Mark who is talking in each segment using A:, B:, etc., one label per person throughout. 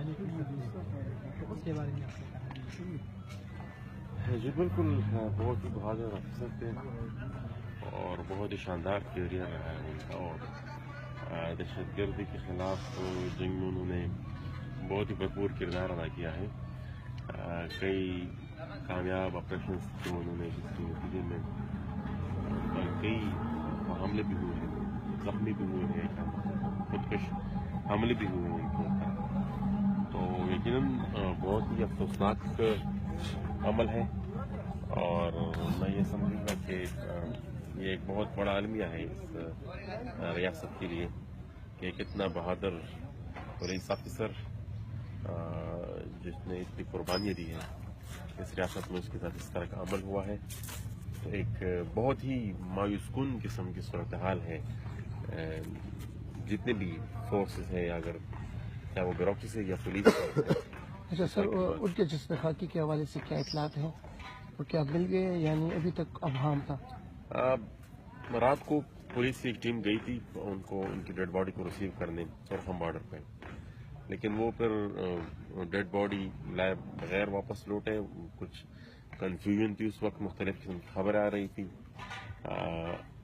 A: فائلیں کی ہوئی تو اس کے بارے میں آپ کو
B: جی بالکل، بہت ہی بہادر افسر تھے اور بہت ہی شاندار کیریئر رہا ہے ان کا، اور دہشت گردی کے خلاف جنگ میں انہوں نے بہت ہی بھرپور کردار ادا کیا ہے۔ کئی کامیاب آپریشنز جو انہوں نے جس کے نتیجے میں کئی حملے بھی ہوئے ہیں، زخمی بھی ہوئے ہیں، خودکش حملے بھی ہوئے ہیں ان کے اوپر، تو یقیناً بہت ہی افسوسناک عمل ہے، اور میں یہ سمجھوں گا کہ یہ ایک بہت بڑا المیہ ہے اس ریاست کے لیے کہ ایک اتنا بہادر پولیس آفیسر جس نے اتنی قربانیاں دی ہیں اس ریاست میں، اس کے ساتھ اس طرح کا عمل ہوا ہے، تو ایک بہت ہی مایوس کن قسم کی صورتحال ہے۔ جتنے بھی فورسز ہیں، اگر چاہے وہ بیوروکریسی ہے یا پولیس ہے۔
C: اچھا سر، ان کے جسم خاکی کے حوالے سے کیا اطلاعات ہیں اور کیا مل گئے، یعنی ابھی تک ابہام تھا؟
B: رات کو پولیس کی ایک ٹیم گئی تھی ان کو، ان کی ڈیڈ باڈی کو ریسیو کرنے تورخم بارڈر پہ، لیکن وہ پھر ڈیڈ باڈی لائے بغیر واپس لوٹے۔ کچھ کنفیوژن تھی اس وقت، مختلف قسم کی خبریں آ رہی تھی۔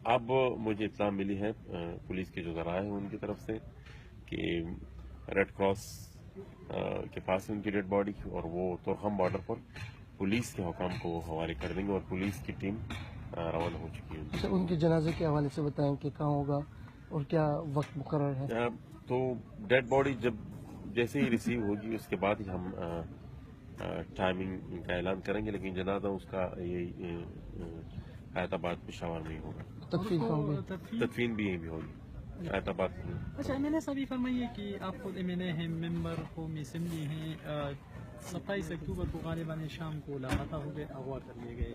B: اب مجھے اطلاع ملی ہے پولیس کے جو ذرائع ہیں ان کی طرف سے کہ ریڈ کراس کے پاس ان کی ڈیڈ باڈی، اور وہ تورخم بارڈر پر پولیس کے حکام کو حوالے کر دیں گے، اور پولیس کی ٹیم روانہ ہو چکی ہے۔
C: اچھا، ان کے جنازے کے حوالے سے بتائیں کہ کہاں ہوگا اور کیا وقت مقرر ہے؟
B: تو ڈیڈ باڈی جیسے ہی ریسیو ہوگی اس کے بعد ہی ہم ٹائمنگ کا اعلان کریں گے، لیکن جنازہ اس کا یہی حیات آباد پشاور میں ہی ہوگا۔ تدفین بھی یہیں بھی ہوگی، حیات آباد میں۔
A: اچھا، ایم این اے صاحب یہ فرمائیے کہ آپ خود ایم این اے ہیں، ممبر قومی اسمبلی ہیں، 27 اکتوبر کو غالباً شام کو لاپتہ ہو گئے، اغوا کر لیے گئے۔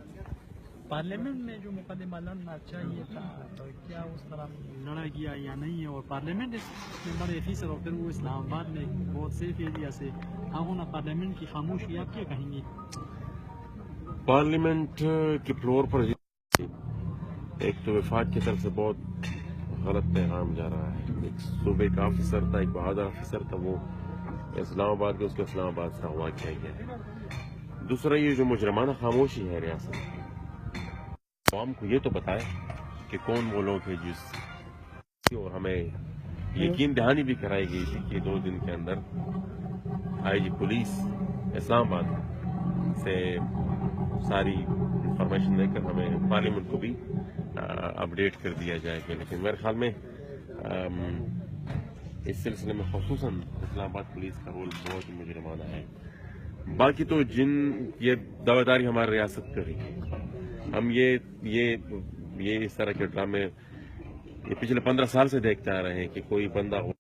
A: پارلیمنٹ میں جو مقدمہ لڑنا چاہیے تھا تو کیا اس طرح لڑا گیا یا نہیں ہے؟ اور پارلیمنٹ میں بڑے افیسر اور پھر وہ اسلام آباد میں بہت سیف ایریا سے ہونا، پارلیمنٹ کی خاموشی آپ کیا کہیں گے؟
B: پارلیمنٹ کے فلور پر ایک تو وفاق کی طرف سے بہت غلط پیغام جا رہا ہے۔ ایک صوبے کا آفیسر تھا، ایک بہادر آفیسر تھا، وہ اسلام آباد کے، اس کو اسلام آباد سے اغوا کیا گیا۔ دوسرا یہ جو مجرمانہ خاموشی ہے ریاست کی، عوام کو یہ تو بتائے کہ کون وہ لوگ ہیں جس، اور ہمیں یقین دہانی بھی کرائی گئی تھی کہ 2 دن کے اندر آئی جی پولیس اسلام آباد سے ساری انفارمیشن لے کر ہمیں پارلیمنٹ کو بھی اپڈیٹ کر دیا جائے گا، لیکن میرے خیال میں اس سلسلے میں خصوصاً اسلام آباد پولیس کا رول بہت ہی مجرمانہ ہے۔ باقی تو جن یہ دعویداری ہماری ریاست کر رہی ہے، ہم یہ اس طرح کے ڈرامے یہ پچھلے 15 سال سے دیکھتے آ رہے ہیں کہ کوئی بندہ ہو